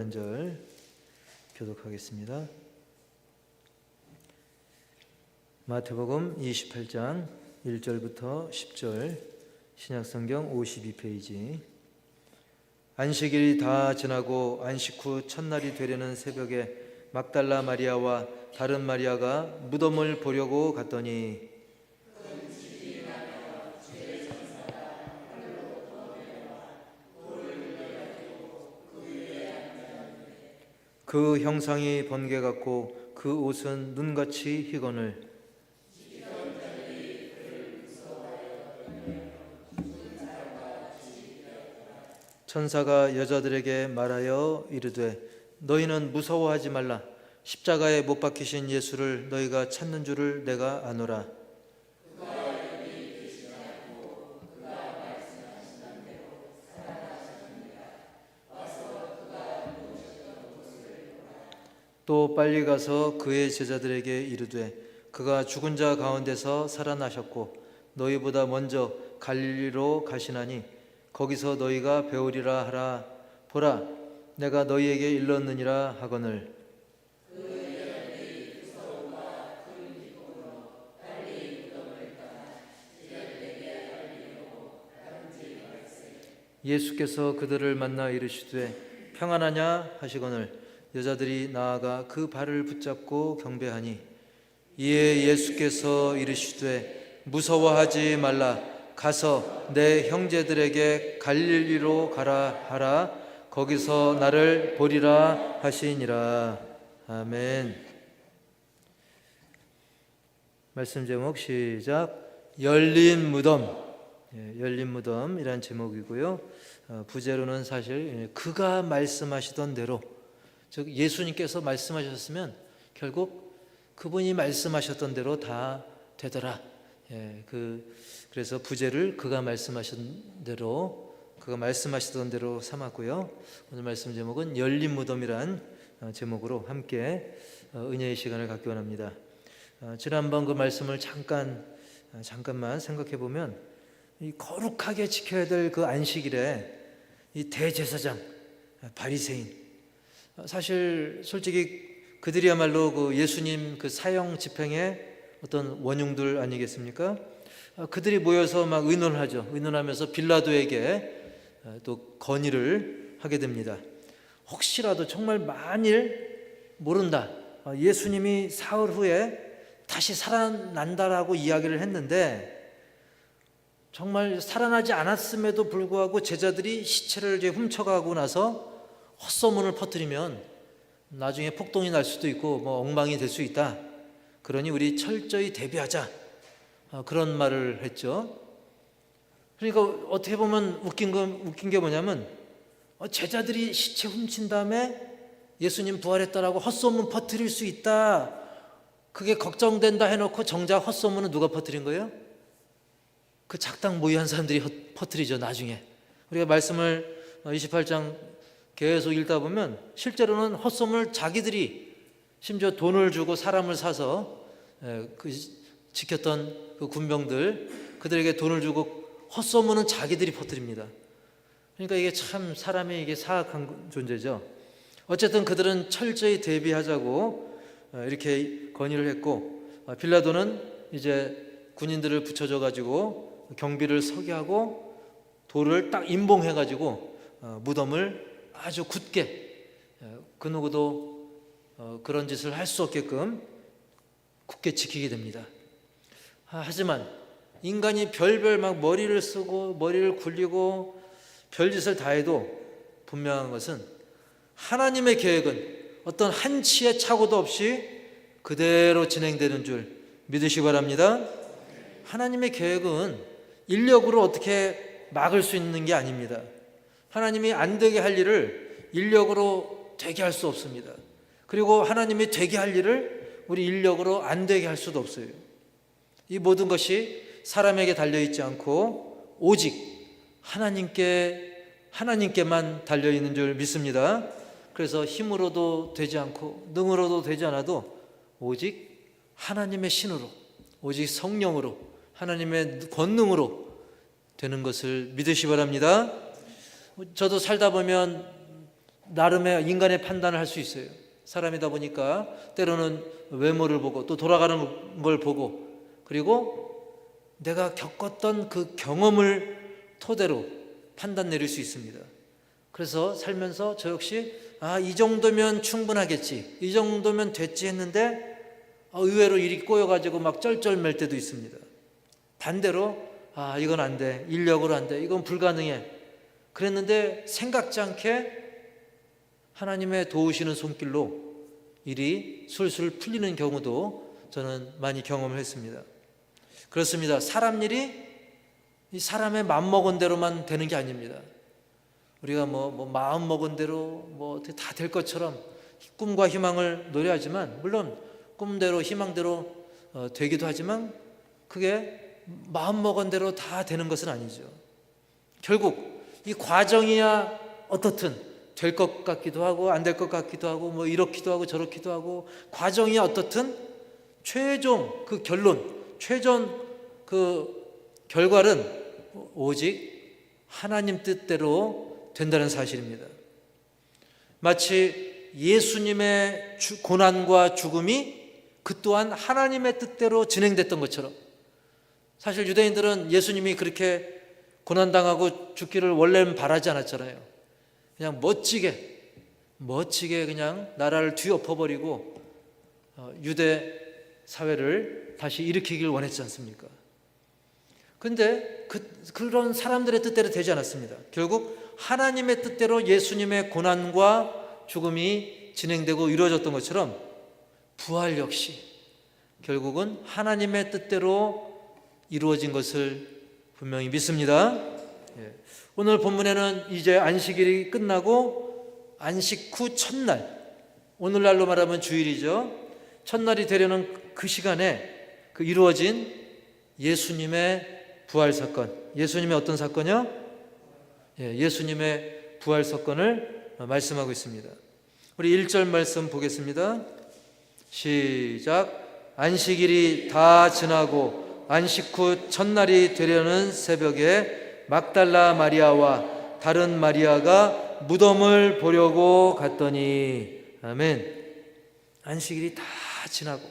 한 절 교독하겠습니다. 마태복음 28장 1절부터 10절, 신약성경 52페이지. 안식일이 다 지나고 안식 후 첫날이 되려는 새벽에 막달라 마리아와 다른 마리아가 무덤을 보려고 갔더니 그 형상이 번개 같고 그 옷은 눈같이 희거늘 천사가 여자들에게 말하여 이르되 너희는 무서워하지 말라. 십자가에 못 박히신 예수를 너희가 찾는 줄을 내가 아노라. 또 빨리 가서 그의 제자들에게 이르되 그가 죽은 자 가운데서 살아나셨고 너희보다 먼저 갈릴리로 가시나니 거기서 너희가 배우리라 하라. 보라, 내가 너희에게 일렀느니라 하거늘. 예수께서 그들을 만나 이르시되 평안하냐 하시거늘 여자들이 나아가 그 발을 붙잡고 경배하니 이에 예수께서 이르시되 무서워하지 말라. 가서 내 형제들에게 갈릴리로 가라 하라. 거기서 나를 보리라 하시니라. 아멘. 말씀 제목 시작. 열린 무덤. 열린 무덤이란 제목이고요. 부제로는 사실 그가 말씀하시던 대로, 즉 예수님께서 말씀하셨으면 결국 그분이 말씀하셨던 대로 다 되더라. 그래서 부제를 그가 말씀하신 대로, 그가 말씀하시던 대로 삼았고요. 오늘 말씀 제목은 열린 무덤이란 제목으로 함께 은혜의 시간을 갖기 원합니다. 지난번 그 말씀을 잠깐만 생각해 보면, 이 거룩하게 지켜야 될 그 안식일에 이 대제사장 바리새인, 사실 솔직히 그들이야말로 그 예수님 그 사형 집행의 어떤 원흉들 아니겠습니까? 그들이 모여서 막 의논하죠. 의논하면서 빌라도에게 또 건의를 하게 됩니다. 혹시라도 정말 만일 모른다, 예수님이 사흘 후에 다시 살아난다라고 이야기를 했는데 정말 살아나지 않았음에도 불구하고 제자들이 시체를 이제 훔쳐가고 나서 헛소문을 퍼뜨리면 나중에 폭동이 날 수도 있고 엉망이 될 수 있다. 그러니 우리 철저히 대비하자. 그런 말을 했죠. 그러니까 어떻게 보면 웃긴 게 뭐냐면 제자들이 시체 훔친 다음에 예수님 부활했다라고 헛소문 퍼뜨릴 수 있다, 그게 걱정된다 해놓고 정작 헛소문은 누가 퍼뜨린 거예요? 그 작당 모의한 사람들이 퍼뜨리죠. 나중에 우리가 말씀을 28장 계속 읽다 보면 실제로는 헛소문을 자기들이, 심지어 돈을 주고 사람을 사서 그 지켰던 그 군병들, 그들에게 돈을 주고 헛소문은 자기들이 퍼뜨립니다. 그러니까 이게 참 사람이 이게 사악한 존재죠. 어쨌든 그들은 철저히 대비하자고 이렇게 건의를 했고, 빌라도는 이제 군인들을 붙여줘 가지고 경비를 서게 하고 돌을 딱 임봉해 가지고 무덤을 아주 굳게, 그 누구도 그런 짓을 할 수 없게끔 굳게 지키게 됩니다. 하지만 인간이 별별 막 머리를 쓰고 머리를 굴리고 별짓을 다 해도 분명한 것은 하나님의 계획은 어떤 한치의 착오도 없이 그대로 진행되는 줄 믿으시기 바랍니다. 하나님의 계획은 인력으로 어떻게 막을 수 있는 게 아닙니다. 하나님이 안 되게 할 일을 인력으로 되게 할 수 없습니다. 그리고 하나님이 되게 할 일을 우리 인력으로 안 되게 할 수도 없어요. 이 모든 것이 사람에게 달려있지 않고 오직 하나님께만 달려있는 줄 믿습니다. 그래서 힘으로도 되지 않고 능으로도 되지 않아도 오직 하나님의 신으로, 오직 성령으로, 하나님의 권능으로 되는 것을 믿으시기 바랍니다. 저도 살다 보면 나름의 인간의 판단을 할 수 있어요. 사람이다 보니까 때로는 외모를 보고 또 돌아가는 걸 보고 그리고 내가 겪었던 그 경험을 토대로 판단 내릴 수 있습니다. 그래서 살면서 저 역시 이 정도면 충분하겠지, 이 정도면 됐지 했는데 의외로 일이 꼬여가지고 막 쩔쩔맬 때도 있습니다. 반대로 이건 안 돼, 인력으로 안 돼, 이건 불가능해 그랬는데 생각지 않게 하나님의 도우시는 손길로 일이 술술 풀리는 경우도 저는 많이 경험을 했습니다. 그렇습니다. 사람 일이 이 사람의 마음먹은 대로만 되는 게 아닙니다. 우리가 마음 먹은 대로 다 될 것처럼 꿈과 희망을 노래하지만 물론 꿈대로 희망대로 되기도 하지만 그게 마음 먹은 대로 다 되는 것은 아니죠. 결국 이 과정이야 어떻든 될 것 같기도 하고 안 될 것 같기도 하고 이렇기도 하고 저렇기도 하고 과정이야 어떻든 최종 그 결론, 최종 그 결과는 오직 하나님 뜻대로 된다는 사실입니다. 마치 예수님의 고난과 죽음이 그 또한 하나님의 뜻대로 진행됐던 것처럼 사실 유대인들은 예수님이 그렇게 고난당하고 죽기를 원래는 바라지 않았잖아요. 그냥 멋지게 그냥 나라를 뒤엎어버리고 유대 사회를 다시 일으키길 원했지 않습니까? 그런데 그런 사람들의 뜻대로 되지 않았습니다. 결국 하나님의 뜻대로 예수님의 고난과 죽음이 진행되고 이루어졌던 것처럼 부활 역시 결국은 하나님의 뜻대로 이루어진 것을 분명히 믿습니다. 오늘 본문에는 이제 안식일이 끝나고 안식 후 첫날, 오늘날로 말하면 주일이죠. 첫날이 되려는 그 시간에 그 이루어진 예수님의 부활 사건, 예수님의 어떤 사건이요? 예수님의 부활 사건을 말씀하고 있습니다. 우리 1절 말씀 보겠습니다. 시작. 안식일이 다 지나고 안식 후 첫날이 되려는 새벽에 막달라 마리아와 다른 마리아가 무덤을 보려고 갔더니 아멘. 안식일이 다 지나고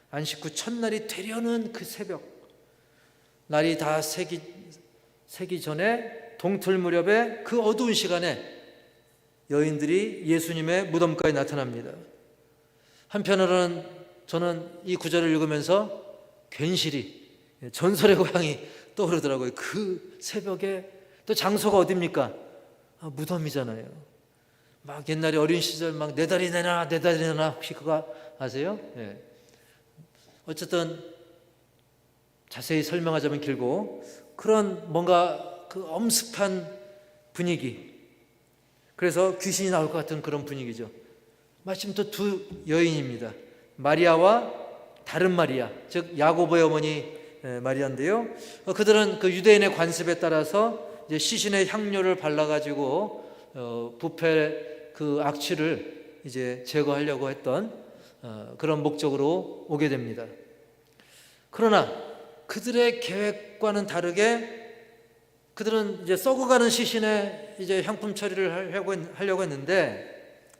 안식 후 첫날이 되려는 그 새벽, 날이 다 새기 전에 동틀 무렵에 그 어두운 시간에 여인들이 예수님의 무덤가에 나타납니다. 한편으로는 저는 이 구절을 읽으면서 괜시리 전설의 고향이 떠오르더라고요. 그 새벽에 또 장소가 어딥니까? 무덤이잖아요. 막 옛날에 어린 시절 막 내 다리 내놔 혹시 그거 아세요? 어쨌든 자세히 설명하자면 길고 그런 뭔가 그 엄습한 분위기, 그래서 귀신이 나올 것 같은 그런 분위기죠. 마침 또 두 여인입니다. 마리아와 다른 마리아, 즉 야고보의 어머니 마리아인데요. 그들은 그 유대인의 관습에 따라서 이제 시신의 향료를 발라가지고 부패 그 악취를 이제 제거하려고 했던 그런 목적으로 오게 됩니다. 그러나 그들의 계획과는 다르게 그들은 이제 썩어가는 시신에 이제 향품 처리를 하려고 했는데,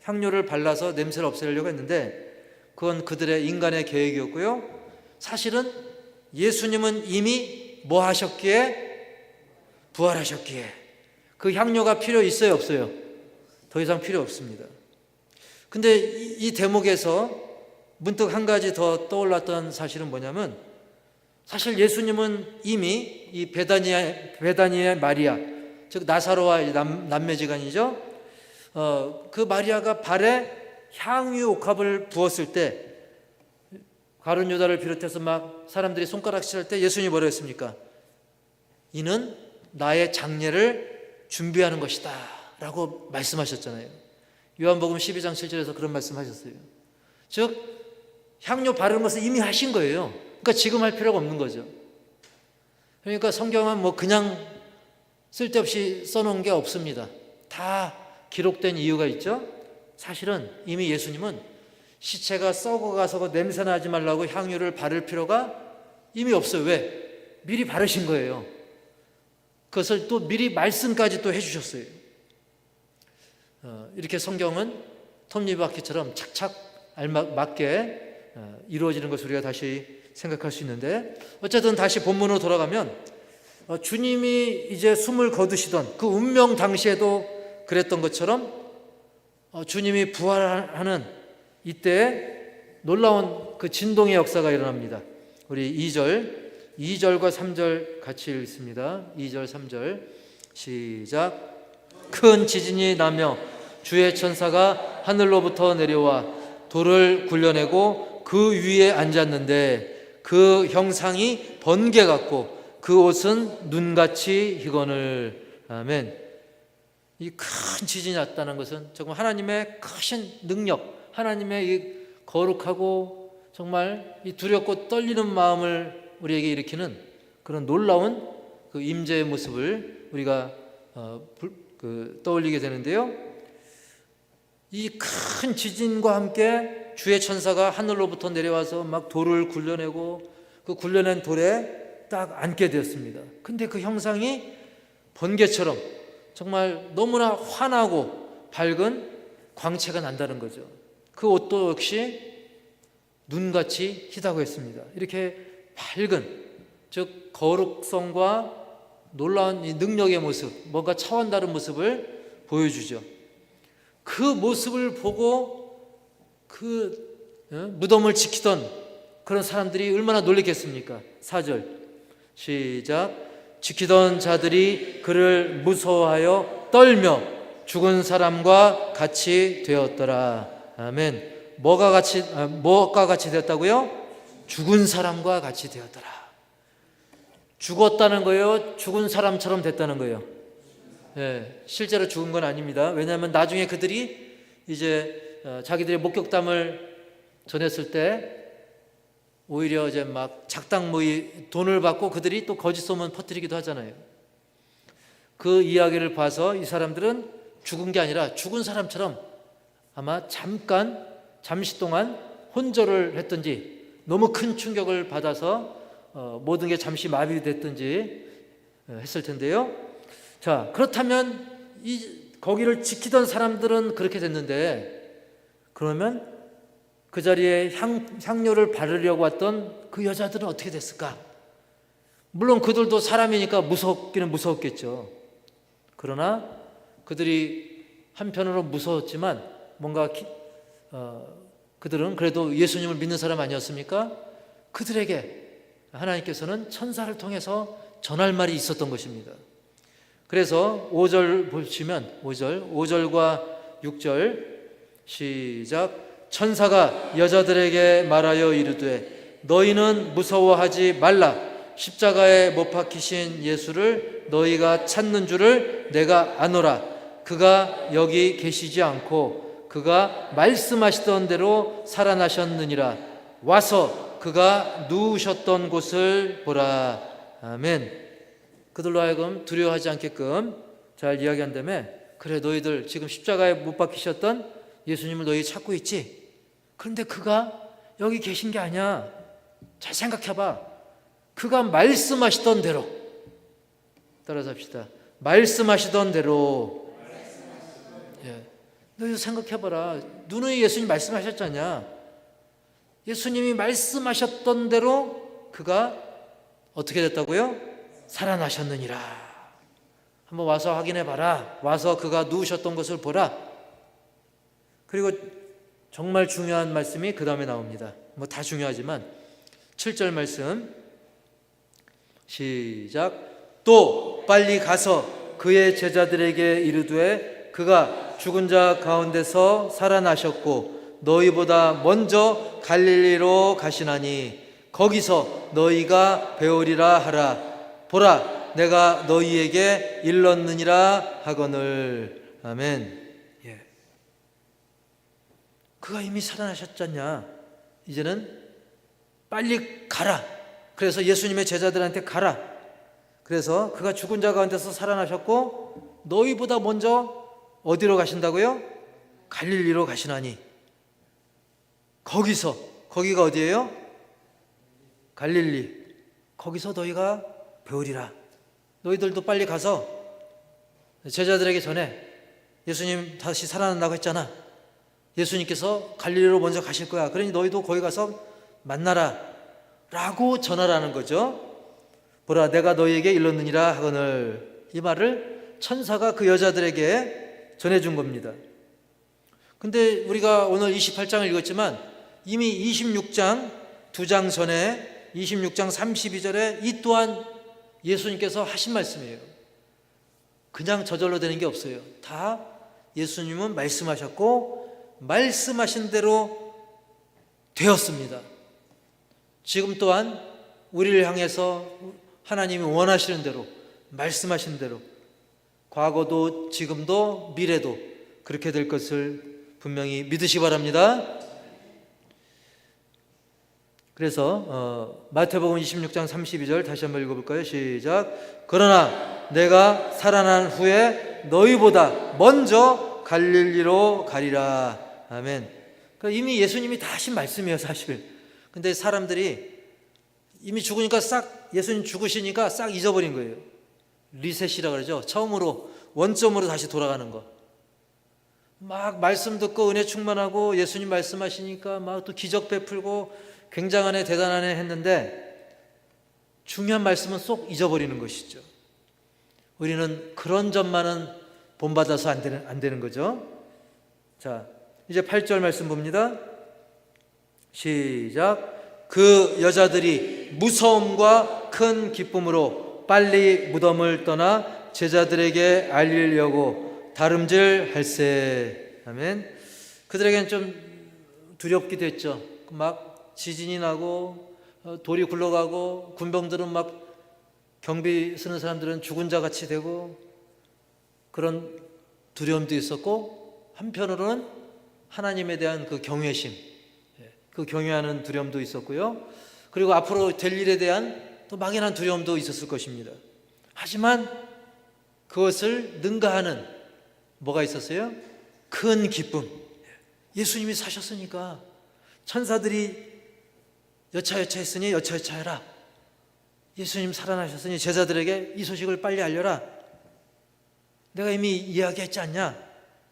향료를 발라서 냄새를 없애려고 했는데 그건 그들의 인간의 계획이었고요. 사실은 예수님은 이미 뭐 하셨기에? 부활하셨기에 그 향료가 필요 있어요, 없어요? 더 이상 필요 없습니다. 근데 이 대목에서 문득 한 가지 더 떠올랐던 사실은 뭐냐면, 사실 예수님은 이미 이 베다니의 마리아, 즉 나사로와 남매지간이죠. 그 마리아가 발에 향유 옥합을 부었을 때, 가룟 유다를 비롯해서 막 사람들이 손가락질할 때 예수님이 뭐라고 했습니까? 이는 나의 장례를 준비하는 것이다 라고 말씀하셨잖아요. 요한복음 12장 7절에서 그런 말씀하셨어요. 즉 향료 바르는 것을 이미 하신 거예요. 그러니까 지금 할 필요가 없는 거죠. 그러니까 성경은 뭐 그냥 쓸데없이 써놓은 게 없습니다. 다 기록된 이유가 있죠. 사실은 이미 예수님은 시체가 썩어가서 냄새 나지 말라고 향유를 바를 필요가 이미 없어요. 왜? 미리 바르신 거예요. 그것을 또 미리 말씀까지 또 해주셨어요. 이렇게 성경은 톱니바퀴처럼 착착 알맞게 이루어지는 것을 우리가 다시 생각할 수 있는데, 어쨌든 다시 본문으로 돌아가면 주님이 이제 숨을 거두시던 그 운명 당시에도 그랬던 것처럼 주님이 부활하는 이때 놀라운 그 진동의 역사가 일어납니다. 우리 2절과 3절 같이 읽습니다. 2절 3절 시작. 큰 지진이 나며 주의 천사가 하늘로부터 내려와 돌을 굴려내고 그 위에 앉았는데 그 형상이 번개 같고 그 옷은 눈같이 희거늘. 아멘. 이 큰 지진이 났다는 것은 정말 하나님의 크신 능력, 하나님의 이 거룩하고 정말 이 두렵고 떨리는 마음을 우리에게 일으키는 그런 놀라운 그 임재의 모습을 우리가 떠올리게 되는데요. 이 큰 지진과 함께 주의 천사가 하늘로부터 내려와서 막 돌을 굴려내고 그 굴려낸 돌에 딱 앉게 되었습니다. 근데 그 형상이 번개처럼 정말 너무나 환하고 밝은 광채가 난다는 거죠. 그 옷도 역시 눈같이 희다고 했습니다. 이렇게 밝은, 즉 거룩성과 놀라운 이 능력의 모습, 뭔가 차원 다른 모습을 보여주죠. 그 모습을 보고 그 무덤을 지키던 그런 사람들이 얼마나 놀랬겠습니까? 4절 시작. 지키던 자들이 그를 무서워하여 떨며 죽은 사람과 같이 되었더라. 아멘. 뭐가 같이 되었다고요? 죽은 사람과 같이 되었더라. 죽었다는 거예요? 죽은 사람처럼 됐다는 거예요? 네, 실제로 죽은 건 아닙니다. 왜냐하면 나중에 그들이 이제 자기들의 목격담을 전했을 때 오히려 이제 막 작당 모의 돈을 받고 그들이 또 거짓 소문 퍼뜨리기도 하잖아요. 그 이야기를 봐서 이 사람들은 죽은 게 아니라 죽은 사람처럼 아마 잠시 동안 혼절을 했든지 너무 큰 충격을 받아서 모든 게 잠시 마비됐든지 했을 텐데요. 자, 그렇다면 거기를 지키던 사람들은 그렇게 됐는데, 그러면 그 자리에 향료를 바르려고 왔던 그 여자들은 어떻게 됐을까? 물론 그들도 사람이니까 무섭기는 무서웠겠죠. 그러나 그들이 한편으로 무서웠지만 뭔가 그들은 그래도 예수님을 믿는 사람 아니었습니까? 그들에게 하나님께서는 천사를 통해서 전할 말이 있었던 것입니다. 그래서 5절 보시면 5절과 6절 시작. 천사가 여자들에게 말하여 이르되 너희는 무서워하지 말라. 십자가에 못 박히신 예수를 너희가 찾는 줄을 내가 아노라. 그가 여기 계시지 않고 그가 말씀하시던 대로 살아나셨느니라. 와서 그가 누우셨던 곳을 보라. 아멘. 그들로 하여금 두려워하지 않게끔 잘 이야기한 다음에, 그래 너희들 지금 십자가에 못 박히셨던 예수님을 너희 찾고 있지? 그런데 그가 여기 계신 게 아니야. 잘 생각해봐. 그가 말씀하시던 대로, 따라서 합시다. 말씀하시던 대로. 너희 생각해봐라. 누누이 예수님 말씀하셨잖냐. 예수님이 말씀하셨던 대로 그가 어떻게 됐다고요? 살아나셨느니라. 한번 와서 확인해 봐라. 와서 그가 누우셨던 것을 보라. 그리고 정말 중요한 말씀이 그 다음에 나옵니다. 뭐 다 중요하지만 7절 말씀 시작. 또 빨리 가서 그의 제자들에게 이르되 그가 죽은 자 가운데서 살아나셨고 너희보다 먼저 갈릴리로 가시나니 거기서 너희가 배우리라 하라. 보라, 내가 너희에게 일렀느니라 하거늘. 아멘. 그가 이미 살아나셨잖냐. 이제는 빨리 가라. 그래서 예수님의 제자들한테 가라. 그래서 그가 죽은 자 가운데서 살아나셨고 너희보다 먼저 어디로 가신다고요? 갈릴리로 가시나니. 거기가 어디예요? 갈릴리. 거기서 너희가 배우리라. 너희들도 빨리 가서 제자들에게 전해. 예수님 다시 살아난다고 했잖아. 예수님께서 갈릴리로 먼저 가실 거야. 그러니 너희도 거기 가서 만나라 라고 전하라는 거죠. 보라, 내가 너희에게 일렀느니라 하거늘. 이 말을 천사가 그 여자들에게 전해준 겁니다. 근데 우리가 오늘 28장을 읽었지만 이미 26장 2장 전에 26장 32절에 이 또한 예수님께서 하신 말씀이에요. 그냥 저절로 되는 게 없어요. 다 예수님은 말씀하셨고 말씀하신 대로 되었습니다. 지금 또한 우리를 향해서 하나님이 원하시는 대로, 말씀하신 대로 과거도 지금도 미래도 그렇게 될 것을 분명히 믿으시기 바랍니다. 그래서 마태복음 26장 32절 다시 한번 읽어볼까요? 시작. 그러나 내가 살아난 후에 너희보다 먼저 갈릴리로 가리라. 아멘. 그러니까 이미 예수님이 다 하신 말씀이에요, 사실. 근데 사람들이 이미 죽으니까 싹, 예수님 죽으시니까 싹 잊어버린 거예요. 리셋이라고 그러죠. 처음으로 원점으로 다시 돌아가는 거. 막 말씀 듣고 은혜 충만하고 예수님 말씀하시니까 막 또 기적 베풀고 굉장하네 대단하네 했는데 중요한 말씀은 쏙 잊어버리는 것이죠. 우리는 그런 점만은 본받아서 안 되는 거죠. 자, 이제 8절 말씀 봅니다. 시작. 그 여자들이 무서움과 큰 기쁨으로 빨리 무덤을 떠나 제자들에게 알리려고 다름질할세. 아멘. 그들에게는 좀 두렵기도 했죠. 막 지진이 나고 돌이 굴러가고 군병들은 막 경비 쓰는 사람들은 죽은 자 같이 되고 그런 두려움도 있었고, 한편으로는 하나님에 대한 그 경외심, 그 경외하는 두려움도 있었고요. 그리고 앞으로 될 일에 대한 또 막연한 두려움도 있었을 것입니다. 하지만 그것을 능가하는 뭐가 있었어요? 큰 기쁨. 예수님이 사셨으니까 천사들이 여차여차 했으니 여차여차 해라. 예수님 살아나셨으니 제자들에게 이 소식을 빨리 알려라. 내가 이미 이야기했지 않냐?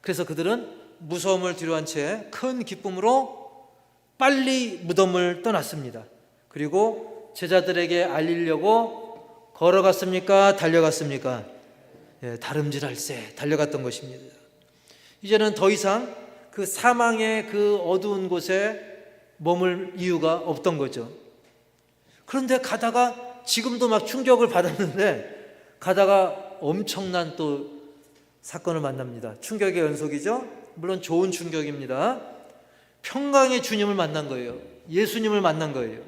그래서 그들은 무서움을 뒤로한 채 큰 기쁨으로 빨리 무덤을 떠났습니다. 그리고 제자들에게 알리려고 걸어갔습니까? 달려갔습니까? 다름질할세 달려갔던 것입니다. 이제는 더 이상 그 사망의 그 어두운 곳에 머물 이유가 없던 거죠. 그런데 가다가 지금도 막 충격을 받았는데 가다가 엄청난 또 사건을 만납니다. 충격의 연속이죠. 물론 좋은 충격입니다. 평강의 주님을 만난 거예요. 예수님을 만난 거예요.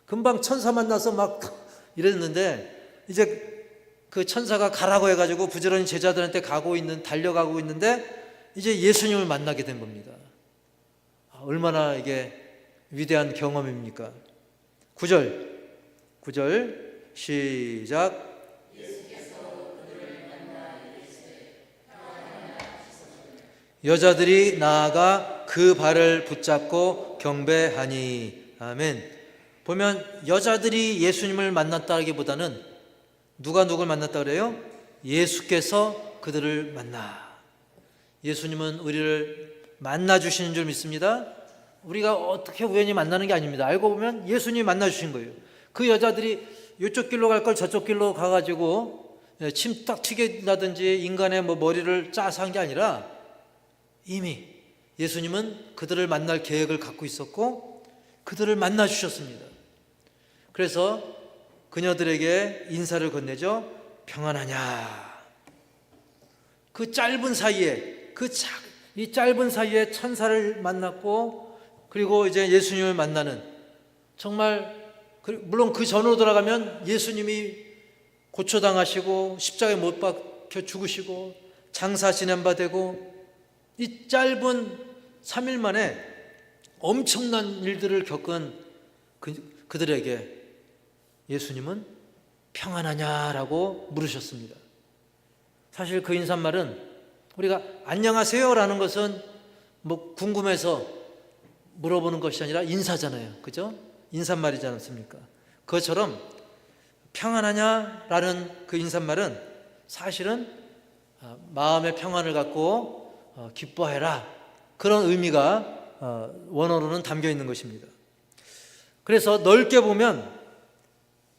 금방 천사 만나서 막 이랬는데 이제 그 천사가 가라고 해가지고 부지런히 제자들한테 달려가고 있는데 이제 예수님을 만나게 된 겁니다. 얼마나 이게 위대한 경험입니까? 9절 시작. 여자들이 나아가 그 발을 붙잡고 경배하니. 아멘. 보면 여자들이 예수님을 만났다기보다는 누가 누굴 만났다 그래요? 예수께서 그들을 만나. 예수님은 우리를 만나 주시는 줄 믿습니다. 우리가 어떻게 우연히 만나는 게 아닙니다. 알고 보면 예수님이 만나 주신 거예요. 그 여자들이 이쪽 길로 갈 걸 저쪽 길로 가가지고 침 딱 튀게 나든지 인간의 머리를 짜서 한 게 아니라 이미 예수님은 그들을 만날 계획을 갖고 있었고 그들을 만나 주셨습니다. 그래서 그녀들에게 인사를 건네죠. 평안하냐. 그 짧은 사이에 이 짧은 사이에 천사를 만났고 그리고 이제 예수님을 만나는, 정말 물론 그 전으로 돌아가면 예수님이 고초당하시고 십자가에 못 박혀 죽으시고 장사 지낸 바 되고 이 짧은 3일 만에 엄청난 일들을 겪은 그들에게 예수님은 평안하냐라고 물으셨습니다. 사실 그 인사말은 우리가 안녕하세요라는 것은 궁금해서 물어보는 것이 아니라 인사잖아요. 그죠? 인사말이지 않습니까? 그것처럼 평안하냐라는 그 인사말은 사실은 마음의 평안을 갖고 기뻐해라, 그런 의미가 원어로는 담겨 있는 것입니다. 그래서 넓게 보면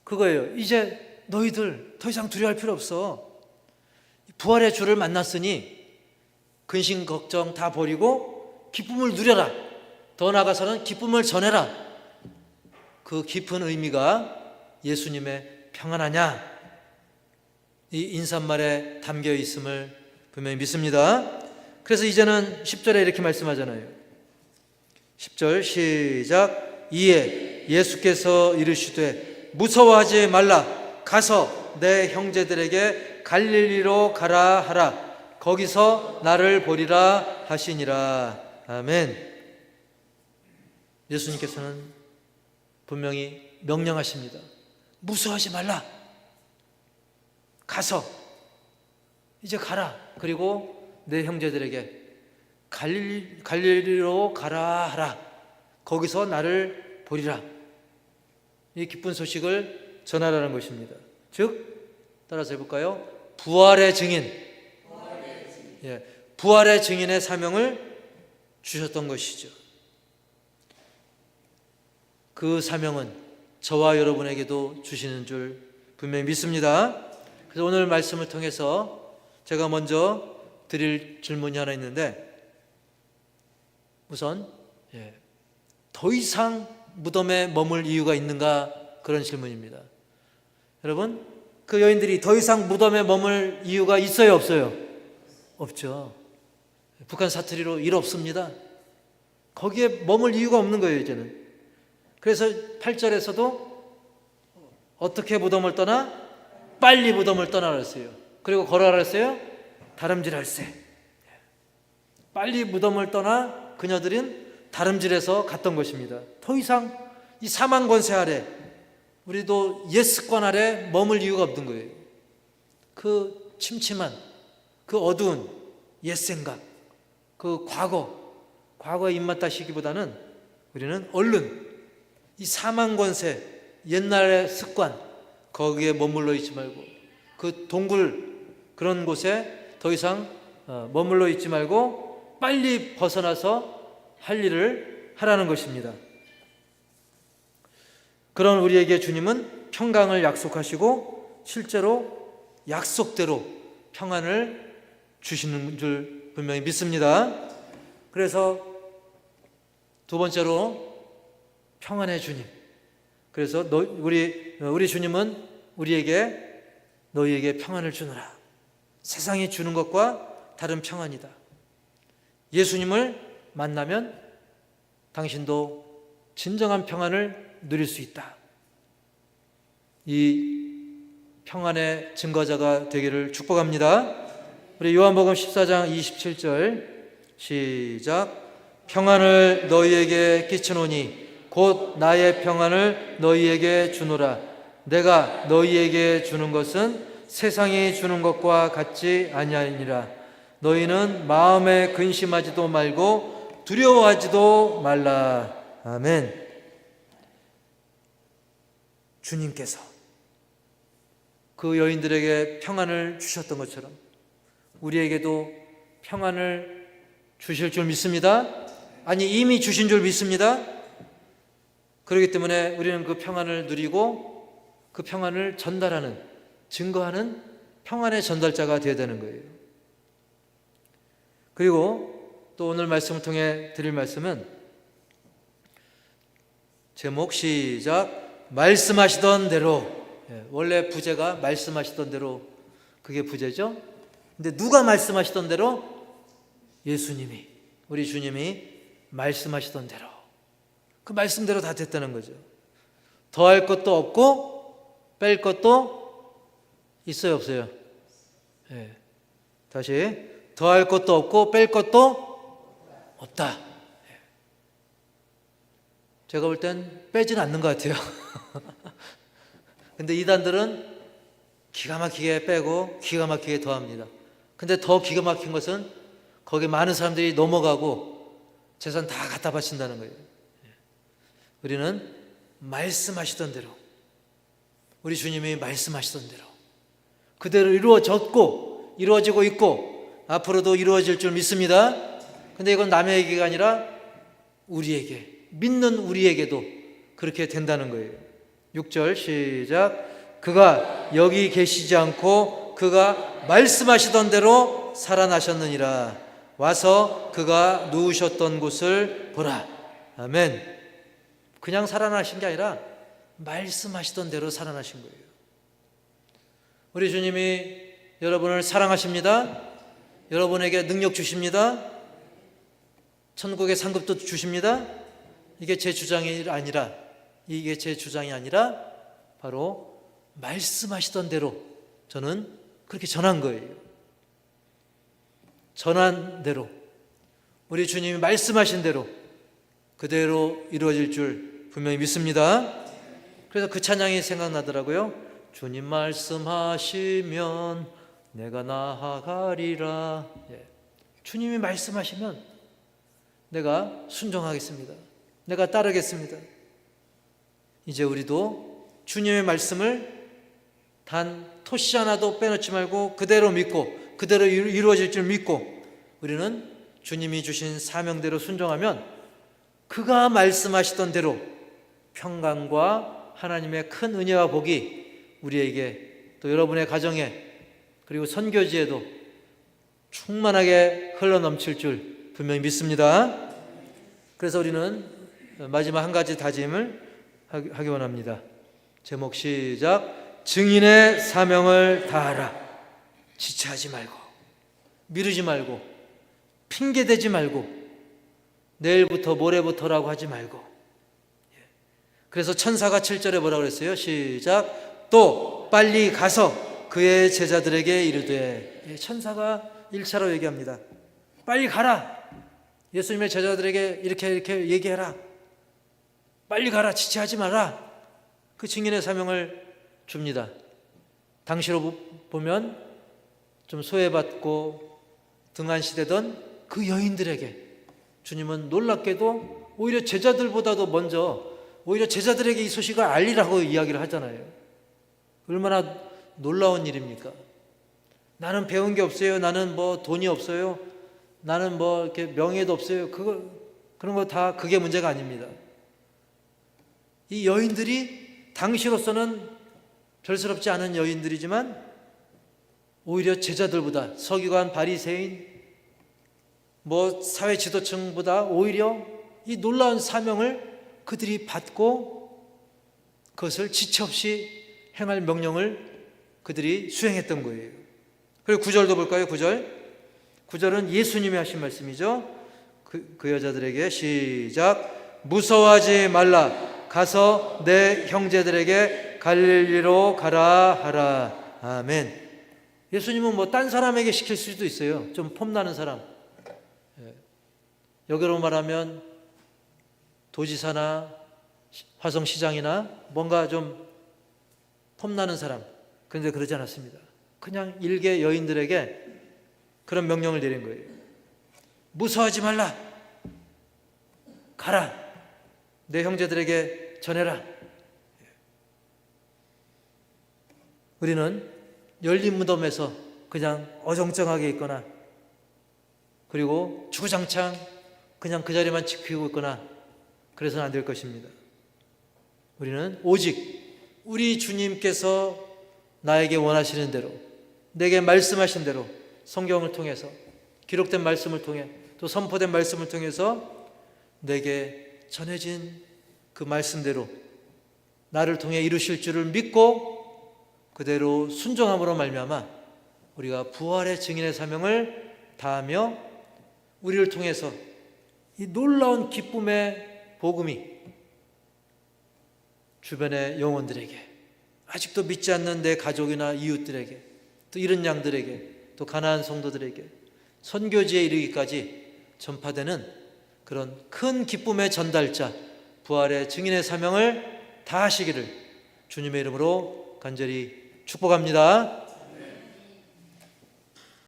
그거예요. 이제 너희들 더 이상 두려워할 필요 없어. 부활의 주를 만났으니 근심 걱정 다 버리고 기쁨을 누려라. 더 나아가서는 기쁨을 전해라. 그 깊은 의미가 예수님의 평안 아냐, 이 인사말에 담겨 있음을 분명히 믿습니다. 그래서 이제는 10절에 이렇게 말씀하잖아요. 10절 시작. 이에 예수께서 이르시되 무서워하지 말라. 가서 내 형제들에게 갈릴리로 가라 하라. 거기서 나를 보리라 하시니라. 아멘. 예수님께서는 분명히 명령하십니다. 무서워하지 말라. 가서 이제 가라. 그리고 내 형제들에게 갈릴리로 가라 하라. 거기서 나를 보리라. 이 기쁜 소식을 전하라는 것입니다. 즉, 따라서 해볼까요? 부활의 증인. 부활의 증인의 사명을 주셨던 것이죠. 그 사명은 저와 여러분에게도 주시는 줄 분명히 믿습니다. 그래서 오늘 말씀을 통해서 제가 먼저 드릴 질문이 하나 있는데, 우선 더 이상 무덤에 머물 이유가 있는가, 그런 질문입니다. 여러분, 그 여인들이 더 이상 무덤에 머물 이유가 있어요, 없어요? 없죠. 북한 사투리로 일 없습니다. 거기에 머물 이유가 없는 거예요, 이제는. 그래서 8절에서도 어떻게 무덤을 떠나? 빨리 무덤을 떠나라 했어요. 그리고 걸어라 했어요. 다름질할세. 빨리 무덤을 떠나 그녀들은 다름질해서 갔던 것입니다. 더 이상 이 사망 권세 아래, 우리도 옛 습관 아래 머물 이유가 없는 거예요. 그 침침한, 그 어두운 옛 생각, 그 과거에 입맛 다시기보다는 우리는 얼른 이 사망 권세, 옛날의 습관, 거기에 머물러 있지 말고, 그 동굴 그런 곳에 더 이상 머물러 있지 말고 빨리 벗어나서 할 일을 하라는 것입니다. 그런 우리에게 주님은 평강을 약속하시고 실제로 약속대로 평안을 주시는 줄 분명히 믿습니다. 그래서 두 번째로 평안의 주님. 그래서 우리 주님은 우리에게 너희에게 평안을 주노라. 세상이 주는 것과 다른 평안이다. 예수님을 만나면 당신도 진정한 평안을 누릴 수 있다. 이 평안의 증거자가 되기를 축복합니다. 우리 요한복음 14장 27절 시작. 평안을 너희에게 끼치노니 곧 나의 평안을 너희에게 주노라. 내가 너희에게 주는 것은 세상이 주는 것과 같지 아니하니라. 너희는 마음에 근심하지도 말고 두려워하지도 말라. 아멘. 주님께서 그 여인들에게 평안을 주셨던 것처럼 우리에게도 평안을 주실 줄 믿습니다. 아니, 이미 주신 줄 믿습니다. 그렇기 때문에 우리는 그 평안을 누리고 그 평안을 전달하는, 증거하는 평안의 전달자가 되어야 되는 거예요. 그리고 또 오늘 말씀을 통해 드릴 말씀은 제목 시작. 말씀하시던 대로. 원래 부제가 말씀하시던 대로, 그게 부제죠. 근데 누가 말씀하시던 대로? 예수님이, 우리 주님이 말씀하시던 대로, 그 말씀대로 다 됐다는 거죠. 더할 것도 없고 뺄 것도 있어요, 없어요? 다시, 더할 것도 없고 뺄 것도 없다. 제가 볼 땐 빼지는 않는 것 같아요. 근데 이단들은 기가 막히게 빼고 기가 막히게 더합니다. 근데 더 기가 막힌 것은 거기 많은 사람들이 넘어가고 재산 다 갖다 바친다는 거예요. 우리는 말씀하시던 대로, 우리 주님이 말씀하시던 대로 그대로 이루어졌고 이루어지고 있고 앞으로도 이루어질 줄 믿습니다. 근데 이건 남의 얘기가 아니라 우리에게, 믿는 우리에게도 그렇게 된다는 거예요. 6절 시작. 그가 여기 계시지 않고 그가 말씀하시던 대로 살아나셨느니라. 와서 그가 누우셨던 곳을 보라. 아멘. 그냥 살아나신 게 아니라 말씀하시던 대로 살아나신 거예요. 우리 주님이 여러분을 사랑하십니다. 여러분에게 능력 주십니다. 천국의 상급도 주십니다. 이게 제 주장이 아니라 바로 말씀하시던 대로 저는 그렇게 전한 거예요. 전한 대로, 우리 주님이 말씀하신 대로 그대로 이루어질 줄 분명히 믿습니다. 그래서 그 찬양이 생각나더라고요. 주님 말씀하시면 내가 나아가리라. 주님이 말씀하시면 내가 순종하겠습니다. 내가 따르겠습니다. 이제 우리도 주님의 말씀을 단 토시 하나도 빼놓지 말고 그대로 믿고 그대로 이루어질 줄 믿고 우리는 주님이 주신 사명대로 순종하면 그가 말씀하시던 대로 평강과 하나님의 큰 은혜와 복이 우리에게 또 여러분의 가정에 그리고 선교지에도 충만하게 흘러넘칠 줄 분명히 믿습니다. 그래서 우리는 마지막 한 가지 다짐을 하기 원합니다. 제목 시작. 증인의 사명을 다하라. 지체하지 말고, 미루지 말고, 핑계대지 말고, 내일부터 모레부터라고 하지 말고. 그래서 천사가 7절에 뭐라고 그랬어요? 시작. 또 빨리 가서 그의 제자들에게 이르되. 천사가 1차로 얘기합니다. 빨리 가라. 예수님의 제자들에게 이렇게 얘기해라. 빨리 가라. 지체하지 마라. 그 증인의 사명을 줍니다. 당시로 보면 좀 소외받고 등한시되던 그 여인들에게 주님은 놀랍게도 오히려 제자들보다도 먼저 오히려 제자들에게 이 소식을 알리라고 이야기를 하잖아요. 얼마나 놀라운 일입니까? 나는 배운 게 없어요. 나는 뭐 돈이 없어요. 나는 뭐 이렇게 명예도 없어요. 그런 거 다 그게 문제가 아닙니다. 이 여인들이 당시로서는 별스럽지 않은 여인들이지만 오히려 제자들보다 서기관, 바리새인, 뭐 사회 지도층보다 오히려 이 놀라운 사명을 그들이 받고 그것을 지체 없이 행할 명령을 그들이 수행했던 거예요. 그리고 9절도 볼까요? 9절은 예수님이 하신 말씀이죠. 그 여자들에게 시작. 무서워하지 말라. 가서 내 형제들에게 갈릴리로 가라 하라. 아멘. 예수님은 뭐 딴 사람에게 시킬 수도 있어요. 좀 폼나는 사람. 여기로 말하면 도지사나 화성시장이나 뭔가 좀 폼나는 사람. 그런데 그러지 않았습니다. 그냥 일개 여인들에게 그런 명령을 내린 거예요. 무서워하지 말라. 가라. 내 형제들에게 전해라. 우리는 열린 무덤에서 그냥 어정쩡하게 있거나 그리고 주구장창 그냥 그 자리만 지키고 있거나 그래서는 안 될 것입니다. 우리는 오직 우리 주님께서 나에게 원하시는 대로 내게 말씀하신 대로 성경을 통해서 기록된 말씀을 통해 또 선포된 말씀을 통해서 내게 전해진 그 말씀대로 나를 통해 이루실 줄을 믿고 그대로 순종함으로 말미암아 우리가 부활의 증인의 사명을 다하며 우리를 통해서 이 놀라운 기쁨의 복음이 주변의 영혼들에게 아직도 믿지 않는 내 가족이나 이웃들에게 또 이른 양들에게 또 가나안 성도들에게 선교지에 이르기까지 전파되는 그런 큰 기쁨의 전달자 부활의 증인의 사명을 다하시기를 주님의 이름으로 간절히 축복합니다.